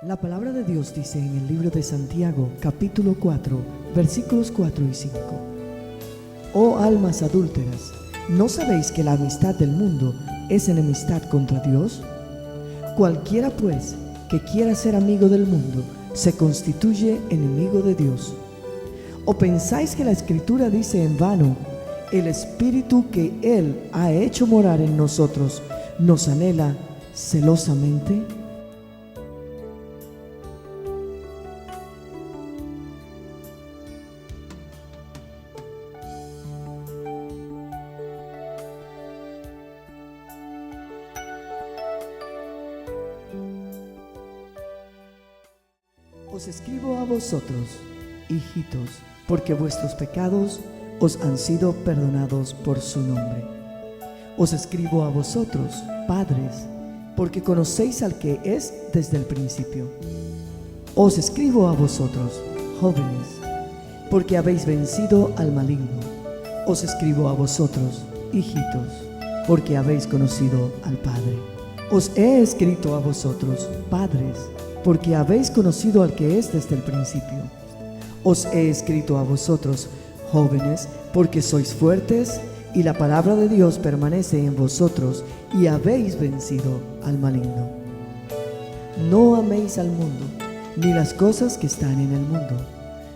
La palabra de Dios dice en el libro de Santiago, capítulo 4, versículos 4 y 5. Oh almas adúlteras, ¿no sabéis que la amistad del mundo es enemistad contra Dios? Cualquiera pues que quiera ser amigo del mundo se constituye enemigo de Dios. ¿O pensáis que la Escritura dice en vano, el Espíritu que Él ha hecho morar en nosotros nos anhela celosamente? Os escribo a vosotros, hijitos, porque vuestros pecados os han sido perdonados por su nombre. Os escribo a vosotros, padres, porque conocéis al que es desde el principio. Os escribo a vosotros, jóvenes, porque habéis vencido al maligno. Os escribo a vosotros, hijitos, porque habéis conocido al Padre. Os he escrito a vosotros, padres, porque habéis conocido al que es desde el principio. Os he escrito a vosotros, jóvenes, porque sois fuertes y la palabra de Dios permanece en vosotros y habéis vencido al maligno. No améis al mundo, ni las cosas que están en el mundo.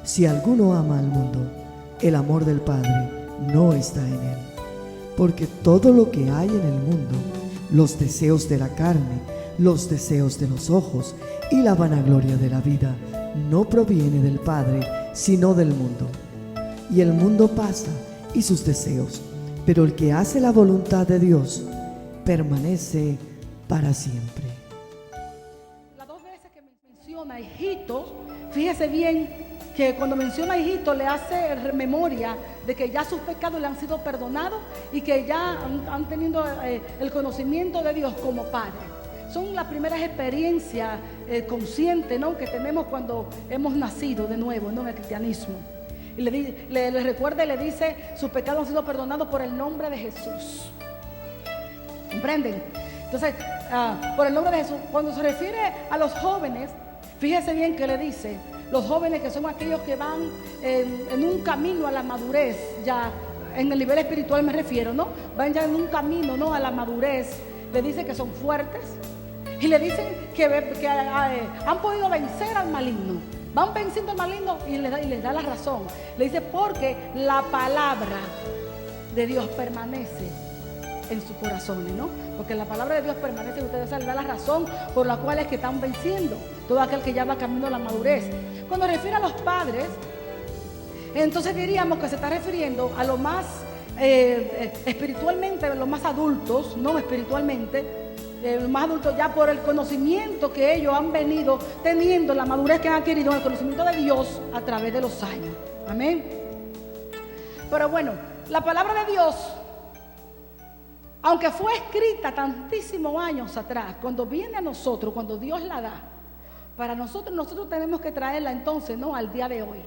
Si alguno ama al mundo, el amor del Padre no está en él. Porque todo lo que hay en el mundo, los deseos de la carne, los deseos de los ojos y la vanagloria de la vida, no proviene del Padre, sino del mundo. Y el mundo pasa y sus deseos, pero el que hace la voluntad de Dios permanece para siempre. Las dos veces que menciona hijitos, fíjese bien que cuando menciona hijitos le hace memoria de que ya sus pecados le han sido perdonados y que ya han tenido el conocimiento de Dios como Padre. Son las primeras experiencias conscientes, ¿no?, que tenemos cuando hemos nacido de nuevo, ¿no?, en el cristianismo. Y le recuerda y le dice, sus pecados han sido perdonados por el nombre de Jesús. ¿Comprenden? Entonces, por el nombre de Jesús. Cuando se refiere a los jóvenes, fíjese bien que le dice, los jóvenes que son aquellos que van en un camino a la madurez, ya en el nivel espiritual me refiero, ¿no? Van ya en un camino, ¿no?, a la madurez. Le dice que son fuertes y le dicen que han podido vencer al maligno. Van venciendo al maligno y les da la razón. Le dice porque la palabra de Dios permanece en sus corazones, ¿no? Porque la palabra de Dios permanece en ustedes. Esa les da la razón por la cual es que están venciendo todo aquel que ya va camino a la madurez. Cuando refiere a los padres, entonces diríamos que se está refiriendo a lo más espiritualmente, los más adultos, no espiritualmente, los más adultos ya por el conocimiento que ellos han venido teniendo, la madurez que han adquirido, el conocimiento de Dios a través de los años. Amén. Pero bueno, la palabra de Dios, aunque fue escrita tantísimos años atrás, cuando viene a nosotros, cuando Dios la da, para nosotros tenemos que traerla entonces, ¿no?, al día de hoy.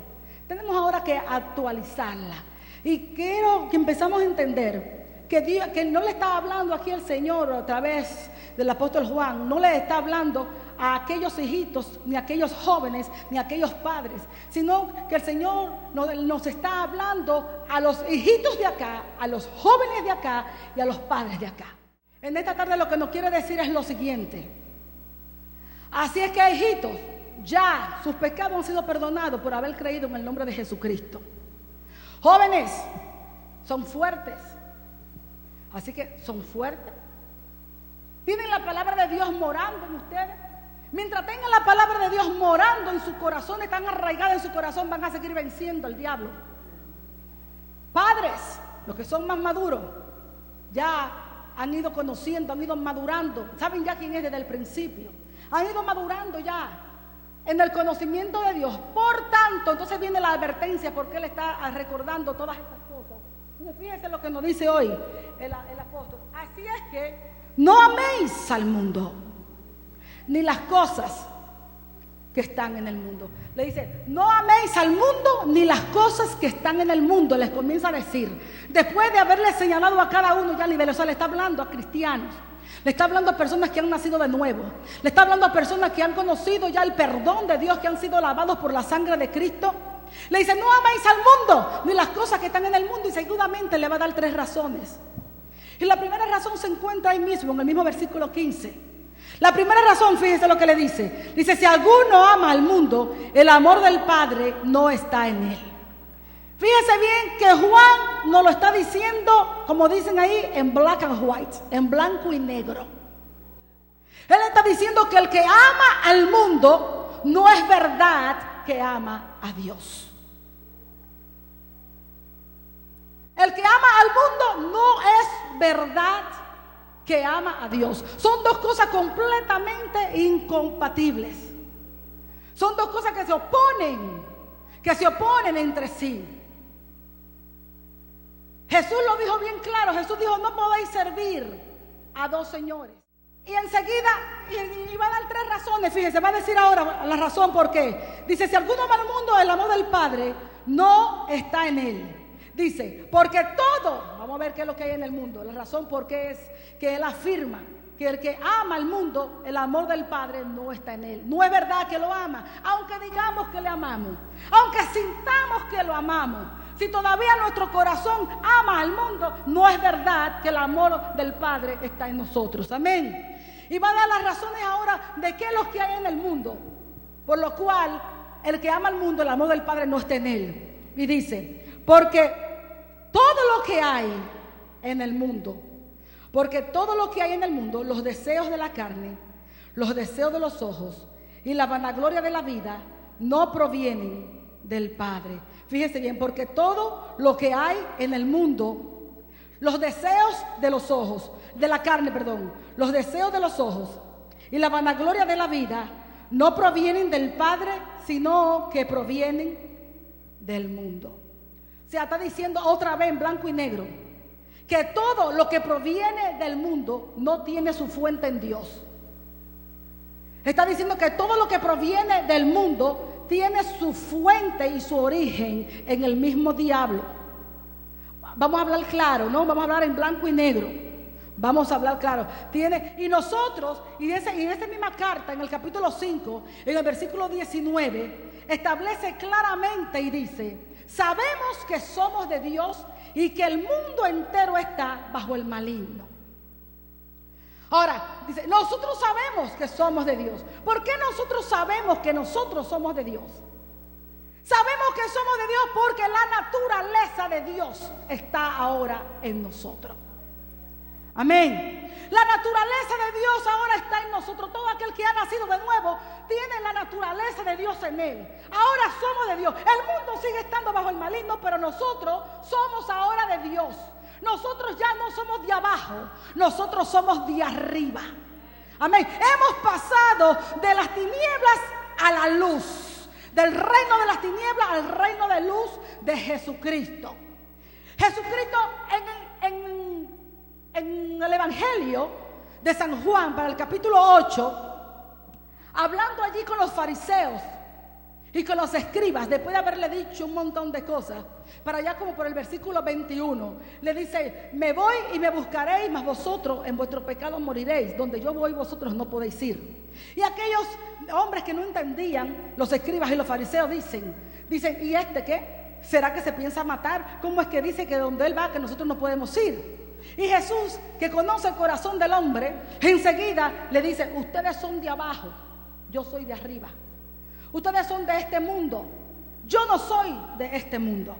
Tenemos ahora que actualizarla. Y quiero que empezamos a entender que no le está hablando aquí el Señor a través del apóstol Juan, no le está hablando a aquellos hijitos, ni a aquellos jóvenes, ni a aquellos padres, sino que el Señor nos está hablando a los hijitos de acá, a los jóvenes de acá y a los padres de acá. En esta tarde lo que nos quiere decir es lo siguiente. Así es que, hijitos, ya sus pecados han sido perdonados por haber creído en el nombre de Jesucristo. Jóvenes, son fuertes. Así que son fuertes. Tienen la palabra de Dios morando en ustedes. Mientras tengan la palabra de Dios morando en sus corazones, tan arraigada en su corazón, van a seguir venciendo al diablo. Padres, los que son más maduros, ya han ido conociendo, han ido madurando. Saben ya quién es desde el principio. Han ido madurando ya en el conocimiento de Dios. Por tanto, entonces viene la advertencia, porque Él está recordando todas estas cosas. Fíjense lo que nos dice hoy el apóstol. Así es que no améis al mundo, ni las cosas que están en el mundo. Le dice, no améis al mundo, ni las cosas que están en el mundo. Les comienza a decir, después de haberle señalado a cada uno ya nivel, o sea, le está hablando a cristianos. Le está hablando a personas que han nacido de nuevo. Le está hablando a personas que han conocido ya el perdón de Dios, que han sido lavados por la sangre de Cristo. Le dice, no améis al mundo ni las cosas que están en el mundo, y seguramente le va a dar 3 razones. Y la primera razón se encuentra ahí mismo, en el mismo versículo 15. La primera razón, fíjese lo que le dice. Dice, si alguno ama al mundo, el amor del Padre no está en él. Fíjese bien que Juan nos lo está diciendo, como dicen ahí, en black and white, en blanco y negro. Él está diciendo que el que ama al mundo no es verdad que ama a Dios. El que ama al mundo no es verdad que ama a Dios. Son 2 cosas completamente incompatibles. Son 2 cosas que se oponen entre sí. Jesús lo dijo bien claro. Jesús dijo, no podéis servir a 2 señores. Y enseguida, y va a dar 3 razones. Fíjense, va a decir ahora la razón por qué. Dice, si alguno ama al mundo, el amor del Padre no está en él. Dice, porque todo, vamos a ver qué es lo que hay en el mundo. La razón por qué es que él afirma que el que ama al mundo, el amor del Padre no está en él. No es verdad que lo ama, aunque digamos que le amamos, aunque sintamos que lo amamos. Si todavía nuestro corazón ama al mundo, no es verdad que el amor del Padre está en nosotros. Amén. Y va a dar las razones ahora de qué es lo que hay en el mundo, por lo cual el que ama al mundo, el amor del Padre no está en él. Y dice, porque todo lo que hay en el mundo, los deseos de la carne, los deseos de los ojos y la vanagloria de la vida, no provienen del Padre. Fíjese bien, porque todo lo que hay en el mundo, los deseos de los ojos, de la carne, perdón, los deseos de los ojos y la vanagloria de la vida, no provienen del Padre, sino que provienen del mundo. O sea, está diciendo otra vez en blanco y negro que todo lo que proviene del mundo no tiene su fuente en Dios. Está diciendo que todo lo que proviene del mundo tiene su fuente y su origen en el mismo diablo. Vamos a hablar claro, ¿no? Vamos a hablar en blanco y negro. Vamos a hablar claro. Y nosotros, y en esta misma carta, en el capítulo 5, en el versículo 19, establece claramente y dice, sabemos que somos de Dios y que el mundo entero está bajo el maligno. Ahora, dice, nosotros sabemos que somos de Dios. ¿Por qué nosotros sabemos que nosotros somos de Dios? Sabemos que somos de Dios porque la naturaleza de Dios está ahora en nosotros. Amén. La naturaleza de Dios ahora está en nosotros. Todo aquel que ha nacido de nuevo tiene la naturaleza de Dios en él. Ahora somos de Dios. El mundo sigue estando bajo el maligno, pero nosotros somos ahora de Dios. Nosotros ya no somos de abajo, nosotros somos de arriba. Amén. Hemos pasado de las tinieblas a la luz, del reino de las tinieblas al reino de luz de Jesucristo. Jesucristo en el Evangelio de San Juan, para el capítulo 8, hablando allí con los fariseos y con los escribas, después de haberle dicho un montón de cosas, para allá como por el versículo 21, le dice, me voy y me buscaréis, mas vosotros en vuestro pecado moriréis, donde yo voy vosotros no podéis ir. Y aquellos hombres que no entendían, los escribas y los fariseos dicen, ¿y este qué? ¿Será que se piensa matar? ¿Cómo es que dice que donde él va que nosotros no podemos ir? Y Jesús, que conoce el corazón del hombre, enseguida le dice, ustedes son de abajo, yo soy de arriba. Ustedes son de este mundo, yo no soy de este mundo.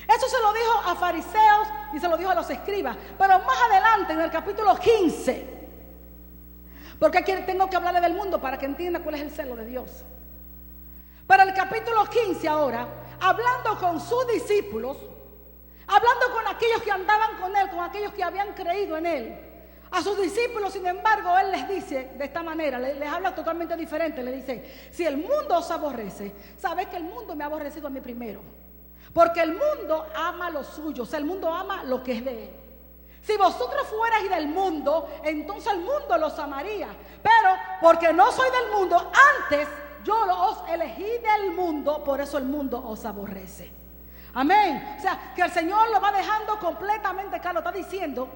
Eso se lo dijo a fariseos y se lo dijo a los escribas. Pero más adelante, en el capítulo 15, porque aquí tengo que hablarle del mundo para que entienda cuál es el celo de Dios. Para el capítulo 15 ahora, hablando con sus discípulos, hablando con aquellos que andaban con él, con aquellos que habían creído en él, a sus discípulos, sin embargo, él les dice de esta manera, les habla totalmente diferente. Le dice, si el mundo os aborrece, sabéis que el mundo me ha aborrecido a mí primero. Porque el mundo ama lo suyo, o sea, el mundo ama lo que es de él. Si vosotros fuerais del mundo, entonces el mundo los amaría. Pero porque no soy del mundo, antes yo os elegí del mundo, por eso el mundo os aborrece. Amén. O sea, que el Señor lo va dejando completamente claro. Está diciendo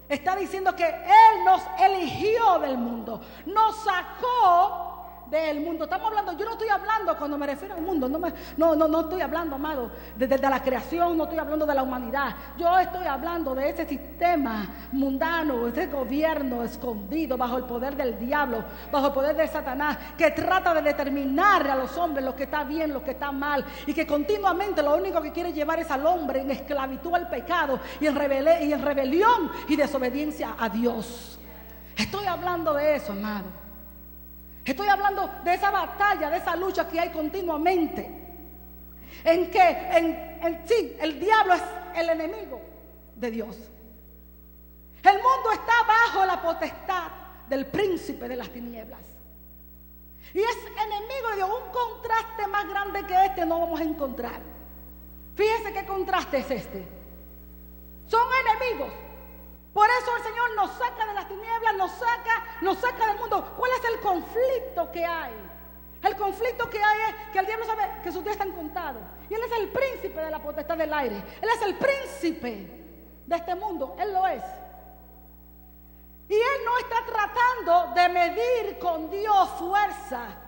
está diciendo que Él nos eligió del mundo, nos sacó del mundo. Estamos hablando, yo no estoy hablando, cuando me refiero al mundo, no estoy hablando, amado, de la creación, no estoy hablando de la humanidad. Yo estoy hablando de ese sistema mundano, ese gobierno escondido bajo el poder del diablo, bajo el poder de Satanás, que trata de determinar a los hombres lo que está bien, lo que está mal, y que continuamente lo único que quiere llevar es al hombre en esclavitud al pecado y en rebelión y desobediencia a Dios. Estoy hablando de eso, amado. Estoy hablando de esa batalla, de esa lucha que hay continuamente. En que, sí, el diablo es el enemigo de Dios. El mundo está bajo la potestad del príncipe de las tinieblas. Y es enemigo de Dios. Un contraste más grande que este no vamos a encontrar. Fíjese qué contraste es este. Son enemigos. Por eso el Señor nos saca de las tinieblas, nos saca del mundo. ¿Cuál es el conflicto que hay? El conflicto que hay es que el diablo sabe que sus días están contados. Y Él es el príncipe de la potestad del aire. Él es el príncipe de este mundo. Él lo es. Y Él no está tratando de medir con Dios fuerza,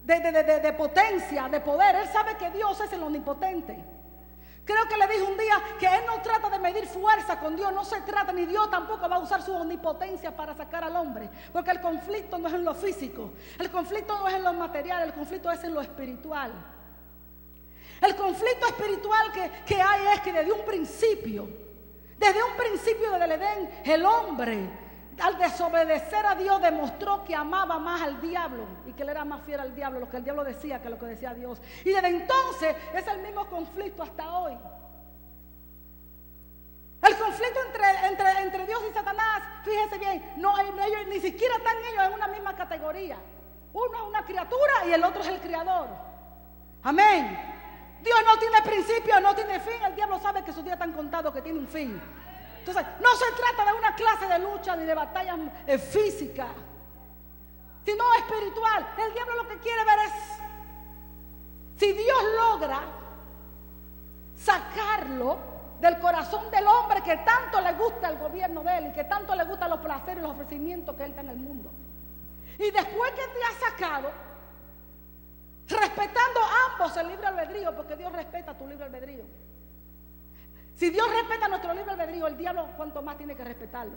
de potencia, de poder. Él sabe que Dios es el omnipotente. Creo que le dije un día que Él no trata de medir fuerza con Dios, no se trata, ni Dios tampoco va a usar su omnipotencia para sacar al hombre, porque el conflicto no es en lo físico, el conflicto no es en lo material, el conflicto es en lo espiritual. El conflicto espiritual que hay es que desde un principio desde el Edén, el hombre, al desobedecer a Dios, demostró que amaba más al diablo y que él era más fiel al diablo, lo que el diablo decía que lo que decía Dios. Y desde entonces es el mismo conflicto hasta hoy. El conflicto entre Dios y Satanás, fíjese bien, ellos, ni siquiera están ellos en una misma categoría. Uno es una criatura y el otro es el creador. Amén. Dios no tiene principio, no tiene fin. El diablo sabe que sus días están contados, que tiene un fin. Entonces, no se trata de una clase de lucha ni de batalla física, sino espiritual. El diablo lo que quiere ver es si Dios logra sacarlo del corazón del hombre que tanto le gusta el gobierno de él y que tanto le gustan los placeres y los ofrecimientos que él da en el mundo. Y después que te ha sacado, respetando ambos el libre albedrío, porque Dios respeta tu libre albedrío. Si Dios respeta nuestro libre albedrío, el diablo cuanto más tiene que respetarlo.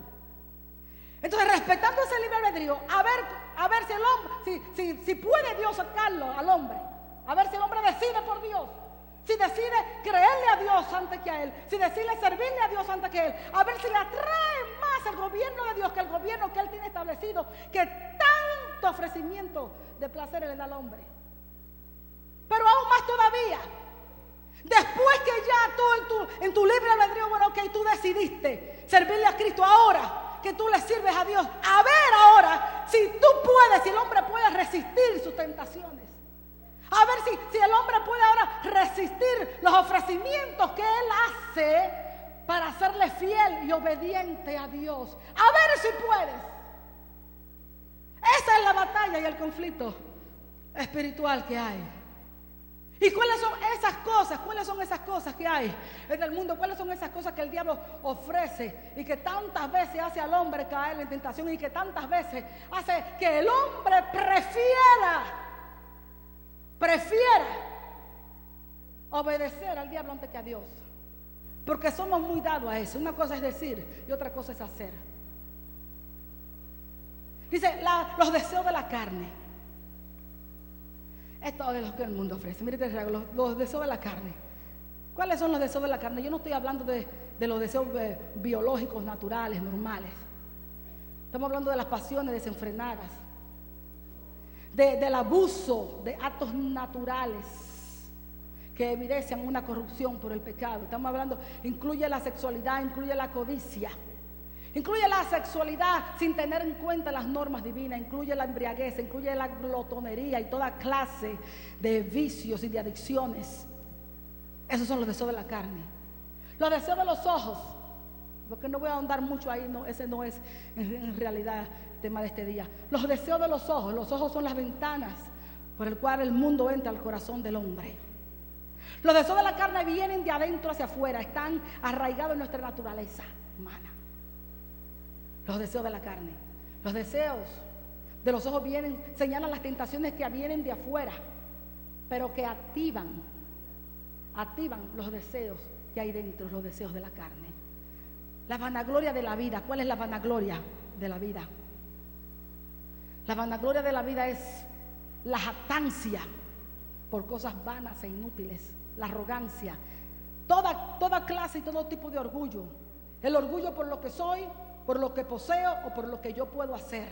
Entonces, respetando ese libre albedrío, a ver si el hombre, si puede Dios sacarlo al hombre, a ver si el hombre decide por Dios, si decide creerle a Dios antes que a él, si decide servirle a Dios antes que a él, a ver si le atrae más el gobierno de Dios que el gobierno que él tiene establecido, que tanto ofrecimiento de placer le da al hombre. Pero aún más todavía, después que ya tú en tu libre albedrío, bueno, ok, tú decidiste servirle a Cristo, ahora que tú le sirves a Dios, a ver ahora si tú puedes, si el hombre puede resistir sus tentaciones, a ver si el hombre puede ahora resistir los ofrecimientos que él hace para serle fiel y obediente a Dios, a ver si puedes. Esa es la batalla y el conflicto espiritual que hay. ¿Y cuáles son esas cosas? ¿Cuáles son esas cosas que hay en el mundo? ¿Cuáles son esas cosas que el diablo ofrece y que tantas veces hace al hombre caer en tentación y que tantas veces hace que el hombre prefiera obedecer al diablo antes que a Dios? Porque somos muy dados a eso. Una cosa es decir y otra cosa es hacer. Dice, los deseos de la carne. Esto es lo que el mundo ofrece. Mire, los deseos de la carne. ¿Cuáles son los deseos de la carne? Yo no estoy hablando de los deseos biológicos, naturales, normales. Estamos hablando de las pasiones desenfrenadas, del abuso de actos naturales que evidencian una corrupción por el pecado. Estamos hablando, incluye la sexualidad, incluye la codicia. Incluye la sexualidad sin tener en cuenta las normas divinas, incluye la embriaguez, incluye la glotonería y toda clase de vicios y de adicciones. Esos son los deseos de la carne. Los deseos de los ojos, porque no voy a ahondar mucho ahí, no, ese no es en realidad el tema de este día. Los deseos de los ojos son las ventanas por el cual el mundo entra al corazón del hombre. Los deseos de la carne vienen de adentro hacia afuera, están arraigados en nuestra naturaleza humana. Los deseos de la carne. Los deseos de los ojos señalan las tentaciones que vienen de afuera, pero que activan los deseos que hay dentro, los deseos de la carne. La vanagloria de la vida. ¿Cuál es la vanagloria de la vida? La vanagloria de la vida es la jactancia por cosas vanas e inútiles, la arrogancia, toda clase y todo tipo de orgullo. El orgullo por lo que soy, por lo que poseo o por lo que yo puedo hacer.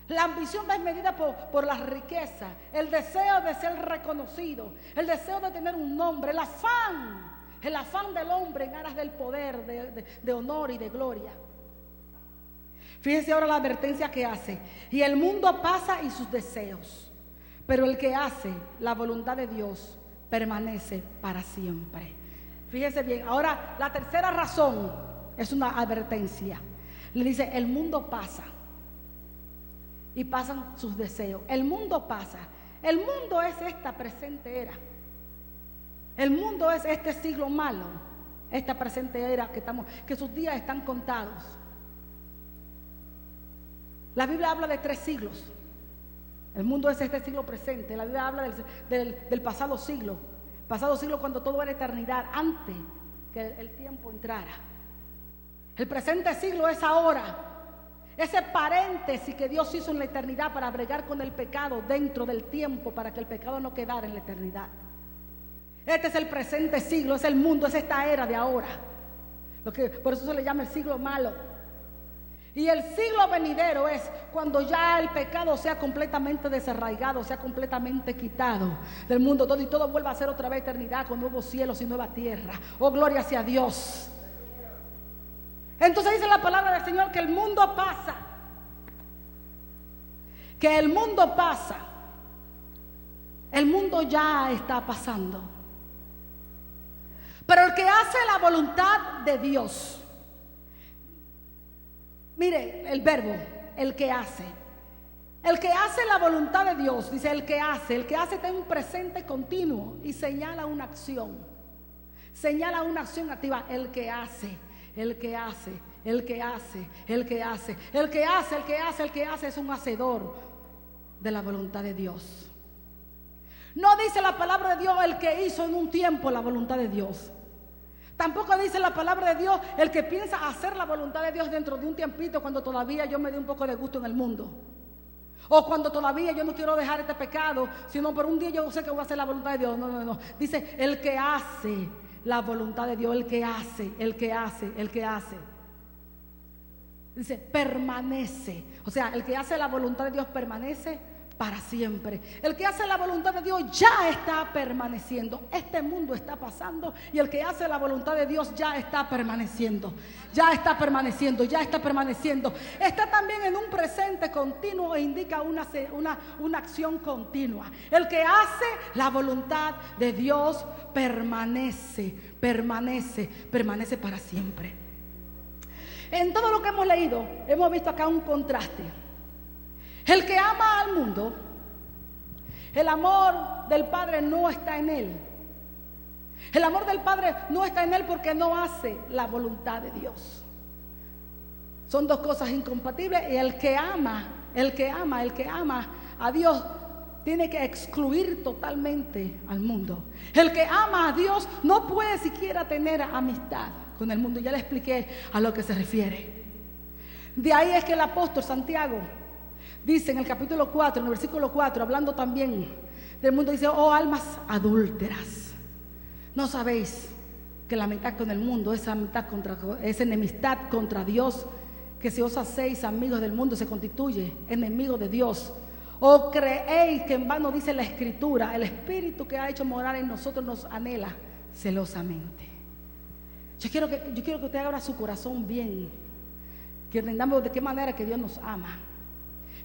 La ambición desmedida por la riqueza, el deseo de ser reconocido, el deseo de tener un nombre, el afán del hombre en aras del poder, de honor y de gloria. Fíjense ahora la advertencia que hace. Y el mundo pasa y sus deseos, pero el que hace la voluntad de Dios permanece para siempre. Fíjense bien, ahora la tercera razón es una advertencia. Le dice, el mundo pasa y pasan sus deseos. El mundo pasa. El mundo es esta presente era. El mundo es este siglo malo, esta presente era que sus días están contados. La Biblia habla de 3 siglos. El mundo es este siglo presente. La Biblia habla del pasado siglo. Pasado siglo cuando todo era eternidad, antes que el tiempo entrara. El presente siglo es ahora. Ese paréntesis que Dios hizo en la eternidad para bregar con el pecado dentro del tiempo, para que el pecado no quedara en la eternidad. Este es el presente siglo, es el mundo, es esta era de ahora. Por eso se le llama el siglo malo. Y el siglo venidero es cuando ya el pecado sea completamente desarraigado, sea completamente quitado del mundo todo, y todo vuelva a ser otra vez eternidad con nuevos cielos y nueva tierra. Oh, gloria sea Dios. Entonces dice la palabra del Señor que el mundo pasa. Que el mundo pasa. El mundo ya está pasando. Pero el que hace la voluntad de Dios, mire el verbo, el que hace. El que hace la voluntad de Dios, dice el que hace está en un presente continuo y señala una acción. Señala una acción activa, el que hace. El que hace es un hacedor de la voluntad de Dios. No dice la palabra de Dios el que hizo en un tiempo la voluntad de Dios. Tampoco dice la palabra de Dios el que piensa hacer la voluntad de Dios dentro de un tiempito cuando todavía yo me dé un poco de gusto en el mundo. O cuando todavía yo no quiero dejar este pecado, sino por un día yo sé que voy a hacer la voluntad de Dios. No. Dice el que hace la voluntad de Dios, el que hace. Dice permanece. O sea, el que hace la voluntad de Dios permanece para siempre. El que hace la voluntad de Dios ya está permaneciendo. Este mundo está pasando y el que hace la voluntad de Dios ya está permaneciendo. Está también en un presente continuo e indica una acción continua. El que hace la voluntad de Dios permanece para siempre. En todo lo que hemos leído, hemos visto acá un contraste. El que ama al mundo, el amor del Padre no está en él. El amor del Padre no está en él porque no hace la voluntad de Dios. Son dos cosas incompatibles. Y el que ama a Dios tiene que excluir totalmente al mundo. El que ama a Dios no puede siquiera tener amistad con el mundo. Ya le expliqué a lo que se refiere. De ahí es que el apóstol Santiago dice en el capítulo 4, en el versículo 4, hablando también del mundo, dice: oh almas adúlteras, ¿no sabéis que la amistad con el mundo es enemistad contra Dios? Que si os hacéis amigos del mundo se constituye enemigo de Dios. ¿O creéis que en vano dice la Escritura: el Espíritu que ha hecho morar en nosotros nos anhela celosamente? Yo quiero que usted abra su corazón bien, que entendamos de qué manera que Dios nos ama.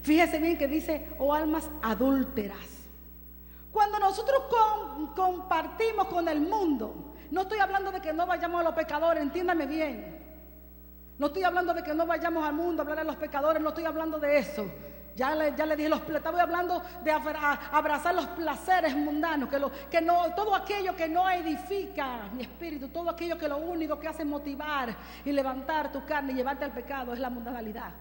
Fíjese bien que dice: oh almas adúlteras. Cuando nosotros compartimos con el mundo, no estoy hablando de que no vayamos a los pecadores, entiéndame bien. No estoy hablando de que no vayamos al mundo a hablar a los pecadores, no estoy hablando de eso. Ya le dije, le estaba hablando de abrazar los placeres mundanos, todo aquello que no edifica mi espíritu, todo aquello que lo único que hace es motivar y levantar tu carne y llevarte al pecado es la mundanalidad.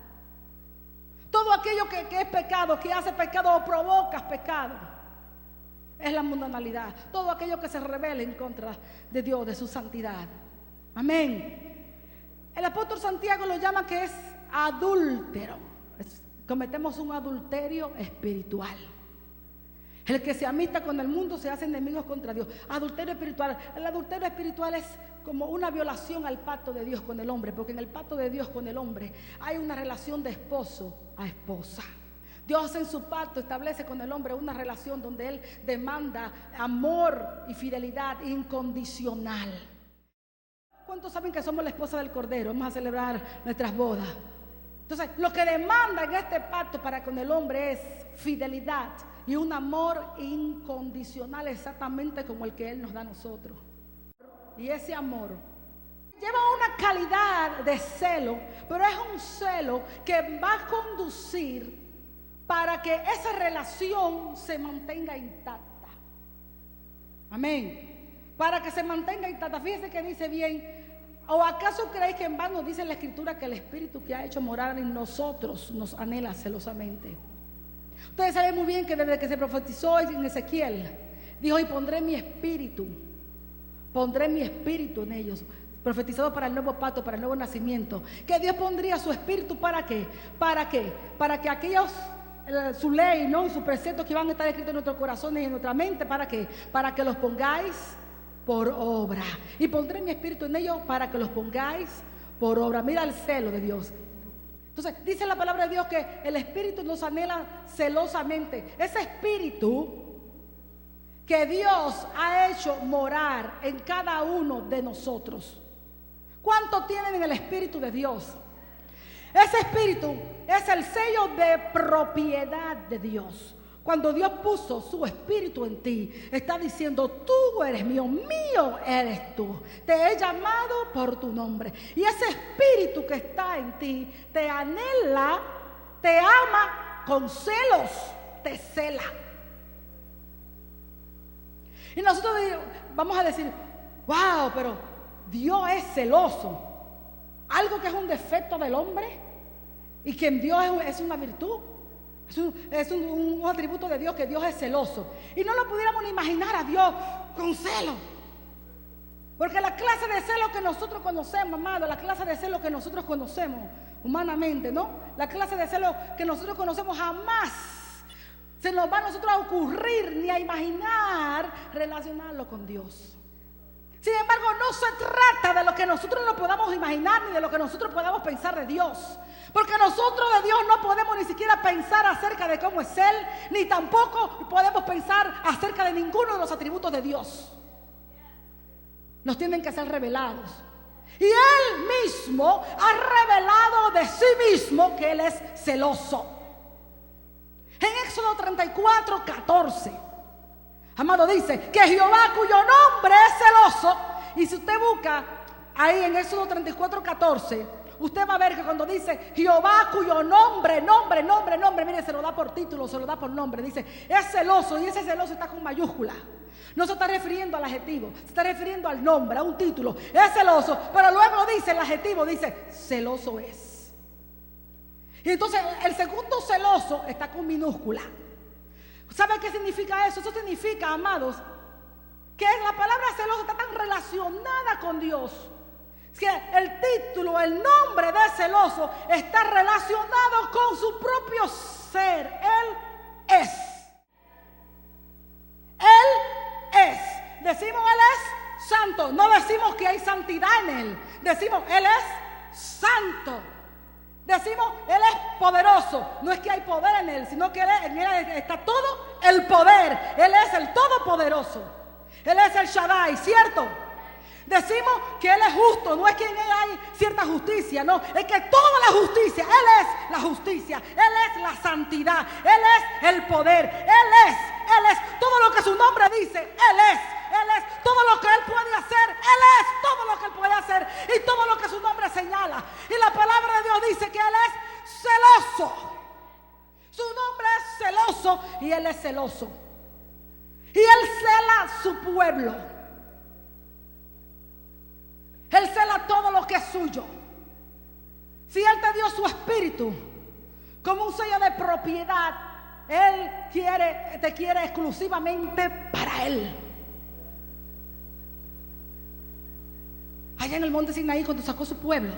Todo aquello que es pecado, que hace pecado o provocas pecado, es la mundanalidad. Todo aquello que se rebela en contra de Dios, de su santidad. Amén. El apóstol Santiago lo llama que es adúltero. Cometemos un adulterio espiritual. El que se amista con el mundo se hace enemigos contra Dios. Adulterio espiritual. El adulterio espiritual es como una violación al pacto de Dios con el hombre, porque en el pacto de Dios con el hombre hay una relación de esposo a esposa. Dios en su pacto establece con el hombre una relación donde Él demanda amor y fidelidad incondicional. ¿Cuántos saben que somos la esposa del Cordero? Vamos a celebrar nuestras bodas. Entonces, lo que demanda en este pacto para con el hombre es fidelidad y un amor incondicional, exactamente como el que Él nos da a nosotros. Y ese amor lleva una calidad de celo, pero es un celo que va a conducir para que esa relación se mantenga intacta. Amén. Para que se mantenga intacta. Fíjense que dice bien: ¿o acaso creéis que en vano dice la Escritura que el Espíritu que ha hecho morar en nosotros nos anhela celosamente? Ustedes saben muy bien que desde que se profetizó en Ezequiel, dijo: y pondré mi espíritu en ellos. Profetizado para el nuevo pacto, para el nuevo nacimiento. Que Dios pondría su espíritu, ¿para qué? ¿Para qué? Para que aquellos, su ley, ¿no?, y sus preceptos que van a estar escritos en nuestros corazones y en nuestra mente, ¿para qué? Para que los pongáis por obra. Y pondré mi espíritu en ellos para que los pongáis por obra. Mira el celo de Dios. Entonces dice la palabra de Dios que el espíritu nos anhela celosamente. Ese espíritu que Dios ha hecho morar en cada uno de nosotros. ¿Cuánto tienen en el espíritu de Dios? Ese espíritu es el sello de propiedad de Dios. Cuando Dios puso su espíritu en ti, está diciendo: tú eres mío, mío eres tú. Te he llamado por tu nombre. Y ese espíritu que está en ti te anhela, te ama con celos, te cela. Y nosotros vamos a decir: wow, pero Dios es celoso. Algo que es un defecto del hombre y que en Dios es una virtud. Es un atributo de Dios, que Dios es celoso. Y no lo pudiéramos ni imaginar a Dios con celo. Porque la clase de celo que nosotros conocemos, amado, la clase de celo que nosotros conocemos humanamente, ¿no? La clase de celo que nosotros conocemos jamás se nos va a nosotros a ocurrir ni a imaginar relacionarlo con Dios. Sin embargo, no se trata de lo que nosotros no podamos imaginar ni de lo que nosotros podamos pensar de Dios. Porque nosotros de Dios no podemos ni siquiera pensar acerca de cómo es Él, ni tampoco podemos pensar acerca de ninguno de los atributos de Dios. Nos tienen que ser revelados. Y Él mismo ha revelado de sí mismo que Él es celoso. En Éxodo 34:14, amado, dice que Jehová, cuyo nombre es celoso. Y si usted busca ahí en Éxodo 34:14, usted va a ver que cuando dice Jehová, cuyo nombre, mire, se lo da por título, se lo da por nombre. Dice, es celoso, y ese celoso está con mayúscula. No se está refiriendo al adjetivo, se está refiriendo al nombre, a un título. Es celoso, pero luego dice el adjetivo, dice, celoso es. Y entonces el segundo celoso está con minúscula. ¿Sabe qué significa eso? Eso significa, amados, que la palabra celoso está tan relacionada con Dios. Es que el título, el nombre de celoso está relacionado con su propio ser. Él es. Él es. Decimos Él es santo. No decimos que hay santidad en Él. Decimos Él es santo. Decimos Él es poderoso. No es que hay poder en Él, sino que en Él está todo el poder. Él es el todopoderoso. Él es el Shaddai, ¿cierto? Decimos que Él es justo, no es que en Él hay cierta justicia, no, es que toda la justicia, Él es la justicia, Él es la santidad, Él es el poder, Él es todo lo que su nombre dice, Él es todo lo que Él puede hacer, Él es todo lo que Él puede hacer y todo lo que su nombre señala. Y la palabra de Dios dice que Él es celoso. Su celoso y Él es celoso. Y Él cela su pueblo. Él cela todo lo que es suyo. Si Él te dio su espíritu como un sello de propiedad, Él te quiere exclusivamente para Él. Allá en el monte Sinaí, cuando sacó su pueblo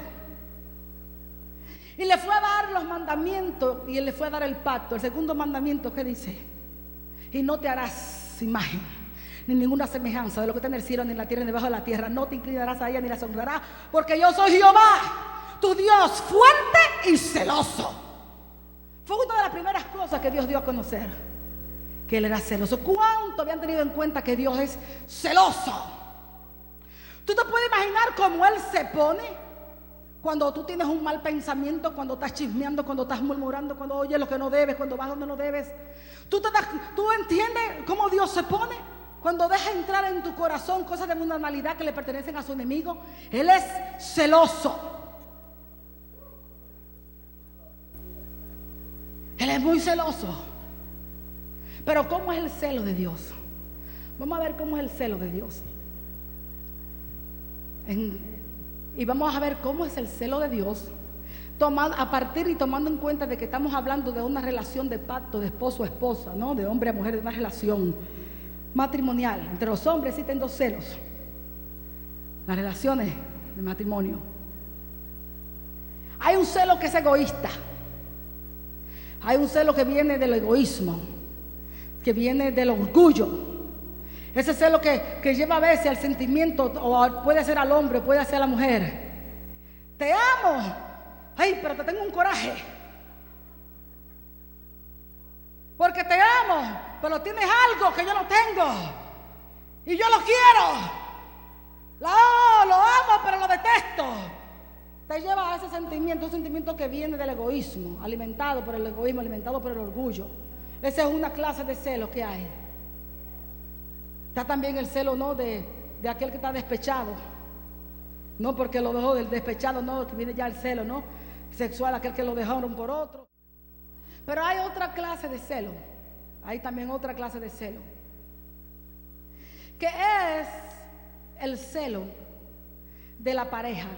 y le fue a dar los mandamientos y Él le fue a dar el pacto, el segundo mandamiento, ¿qué dice? Y no te harás imagen ni ninguna semejanza de lo que está en el cielo, ni en la tierra, ni debajo de la tierra. No te inclinarás a ella ni la honrarás, porque yo soy Jehová, tu Dios fuerte y celoso. Fue una de las primeras cosas que Dios dio a conocer, que Él era celoso. ¿Cuánto habían tenido en cuenta que Dios es celoso? ¿Tú te puedes imaginar cómo Él se pone cuando tú tienes un mal pensamiento, cuando estás chismeando, cuando estás murmurando, cuando oyes lo que no debes, cuando vas donde no debes? ¿Tú entiendes cómo Dios se pone? Cuando deja entrar en tu corazón cosas de mundanalidad que le pertenecen a su enemigo. Él es celoso. Él es muy celoso. Pero ¿cómo es el celo de Dios? Vamos a ver cómo es el celo de Dios. Y vamos a ver cómo es el celo de Dios, a partir y tomando en cuenta de que estamos hablando de una relación de pacto de esposo a esposa, ¿no? De hombre a mujer, de una relación matrimonial. Entre los hombres existen dos celos: las relaciones de matrimonio. Hay un celo que es egoísta. Hay un celo que viene del egoísmo, que viene del orgullo. Ese celo que lleva a veces al sentimiento, o puede ser al hombre, puede ser a la mujer. Te amo, ay, pero te tengo un coraje. Porque te amo, pero tienes algo que yo no tengo. Y yo lo quiero. Lo amo, pero lo detesto. Te lleva a ese sentimiento, un sentimiento que viene del egoísmo, alimentado por el egoísmo, alimentado por el orgullo. Esa es una clase de celo que hay. Está también el celo, ¿no? De aquel que está despechado. No porque lo dejó del despechado, no, que viene ya el celo, ¿no? Sexual, aquel que lo dejaron por otro. Pero hay otra clase de celo. Hay también otra clase de celo, que es el celo de la pareja,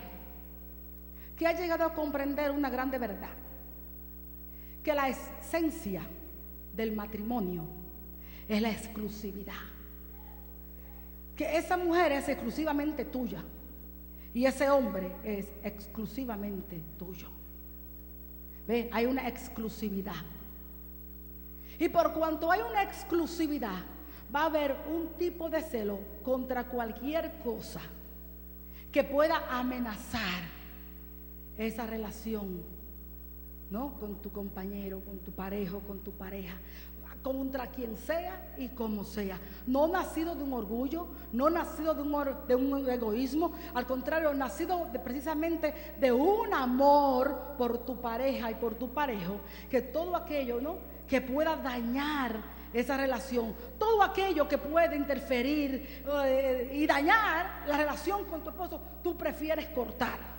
que ha llegado a comprender una grande verdad: que la esencia del matrimonio es la exclusividad. Que esa mujer es exclusivamente tuya y ese hombre es exclusivamente tuyo. ¿Ve? Hay una exclusividad. Y por cuanto hay una exclusividad, va a haber un tipo de celo contra cualquier cosa que pueda amenazar esa relación, ¿no? Con tu compañero, con tu pareja, con tu pareja, contra quien sea y como sea. No nacido de un orgullo, no nacido de un egoísmo, al contrario, nacido precisamente de un amor por tu pareja y por tu parejo, que todo aquello, ¿no?, que pueda dañar esa relación, todo aquello que puede interferir y dañar la relación con tu esposo, tú prefieres cortar.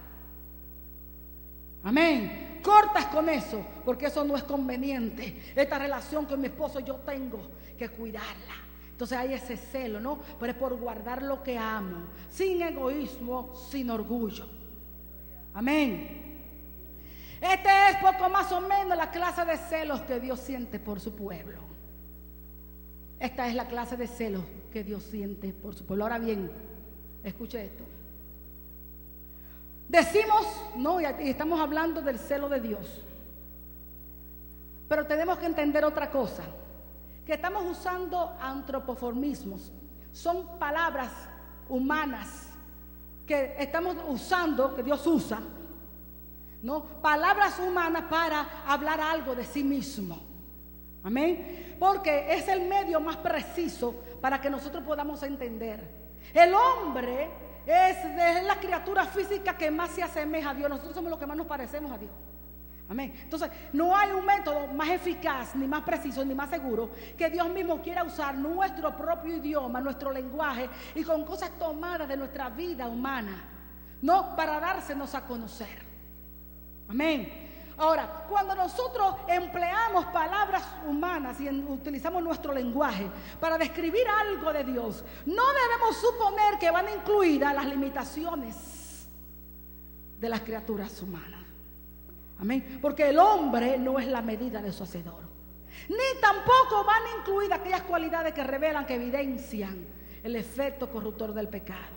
Amén. Cortas con eso, porque eso no es conveniente. Esta relación con mi esposo yo tengo que cuidarla. Entonces hay ese celo, ¿no? Pero es por guardar lo que amo, sin egoísmo, sin orgullo. Amén. Este es poco más o menos la clase de celos que Dios siente por su pueblo. Esta es la clase de celos que Dios siente por su pueblo. Ahora bien, escuche esto. Decimos, no, y estamos hablando del celo de Dios, pero tenemos que entender otra cosa, que estamos usando antropoformismos. Son palabras humanas que estamos usando, que Dios usa, ¿no? Palabras humanas para hablar algo de sí mismo. Amén. Porque es el medio más preciso para que nosotros podamos entender. El hombre es la criatura física que más se asemeja a Dios. Nosotros somos los que más nos parecemos a Dios. Amén. Entonces, no hay un método más eficaz, ni más preciso, ni más seguro que Dios mismo quiera usar nuestro propio idioma, nuestro lenguaje, y con cosas tomadas de nuestra vida humana, no para dársenos a conocer. Amén. Ahora, cuando nosotros empleamos palabras humanas y utilizamos nuestro lenguaje para describir algo de Dios, no debemos suponer que van incluidas las limitaciones de las criaturas humanas. Amén. Porque el hombre no es la medida de su hacedor. Ni tampoco van incluidas aquellas cualidades que revelan, que evidencian el efecto corruptor del pecado.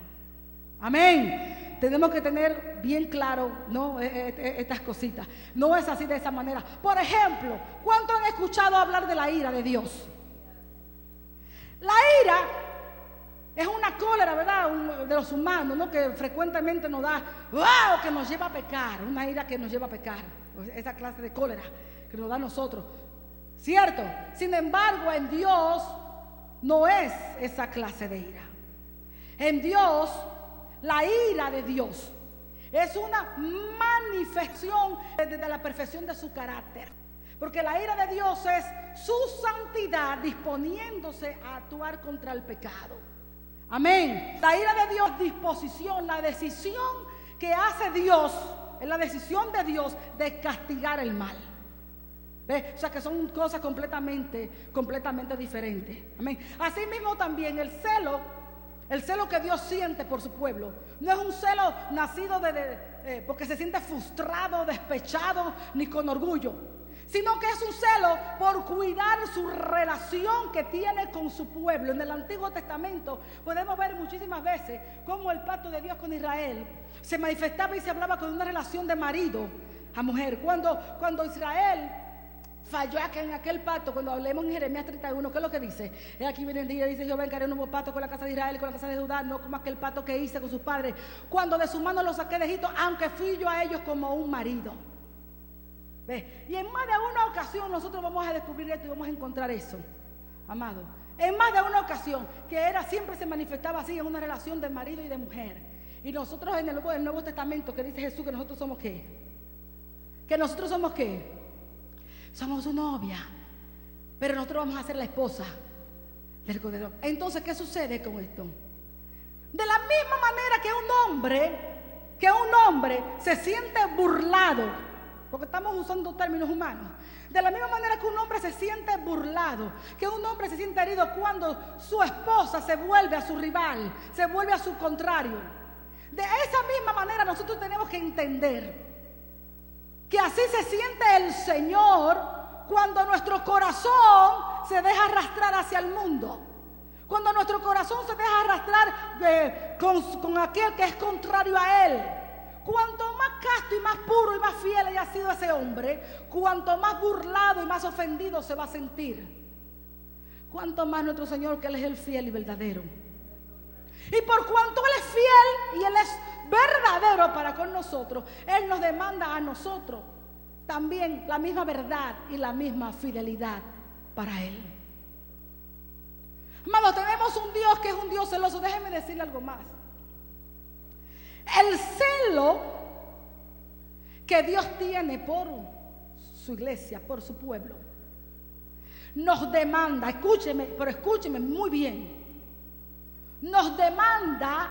Amén. Tenemos que tener bien claro, ¿no?, estas cositas. No es así de esa manera. Por ejemplo, ¿cuántos han escuchado hablar de la ira de Dios? La ira es una cólera, ¿verdad?, de los humanos, ¿no?, que frecuentemente nos da, ¡wow!, que nos lleva a pecar. Una ira que nos lleva a pecar. Esa clase de cólera que nos da a nosotros. ¿Cierto? Sin embargo, en Dios no es esa clase de ira. En Dios, la ira de Dios es una manifestación de la perfección de su carácter. Porque la ira de Dios es su santidad disponiéndose a actuar contra el pecado. Amén. La ira de Dios, disposición, la decisión que hace Dios, es la decisión de Dios de castigar el mal. ¿Ve? O sea que son cosas completamente diferentes. Amén. Así mismo también el celo que Dios siente por su pueblo, no es un celo nacido porque se siente frustrado, despechado, ni con orgullo, sino que es un celo por cuidar su relación que tiene con su pueblo. En el Antiguo Testamento podemos ver muchísimas veces cómo el pacto de Dios con Israel se manifestaba y se hablaba con una relación de marido a mujer. Cuando Israel falló en aquel pacto, cuando leemos en Jeremías 31, ¿qué es lo que dice? Aquí viene el día, dice: yo vengaré un nuevo pacto con la casa de Israel y con la casa de Judá, no como aquel pacto que hice con sus padres, cuando de su mano los saqué de Egipto, aunque fui yo a ellos como un marido. ¿Ve? Y en más de una ocasión nosotros vamos a descubrir esto y vamos a encontrar eso, amado. En más de una ocasión, siempre se manifestaba así, en una relación de marido y de mujer. Y nosotros en el Nuevo Testamento, que dice Jesús que nosotros somos ¿qué? Que nosotros somos ¿qué? Somos su novia, pero nosotros vamos a ser la esposa del Cordero. Entonces, ¿qué sucede con esto? De la misma manera que un hombre se siente burlado, porque estamos usando términos humanos, de la misma manera que un hombre se siente burlado, que un hombre se siente herido cuando su esposa se vuelve a su rival, se vuelve a su contrario. De esa misma manera nosotros tenemos que entender que así se siente el Señor cuando nuestro corazón se deja arrastrar hacia el mundo. Cuando nuestro corazón se deja arrastrar con aquel que es contrario a Él. Cuanto más casto y más puro y más fiel haya sido ese hombre, cuanto más burlado y más ofendido se va a sentir. Cuanto más nuestro Señor, que Él es el fiel y verdadero. Y por cuanto Él es fiel y Él es verdadero para con nosotros, Él nos demanda a nosotros también la misma verdad y la misma fidelidad para Él. Hermanos, tenemos un Dios que es un Dios celoso. Déjenme decirle algo más. El celo que Dios tiene por su iglesia, por su pueblo, nos demanda, escúcheme muy bien, nos demanda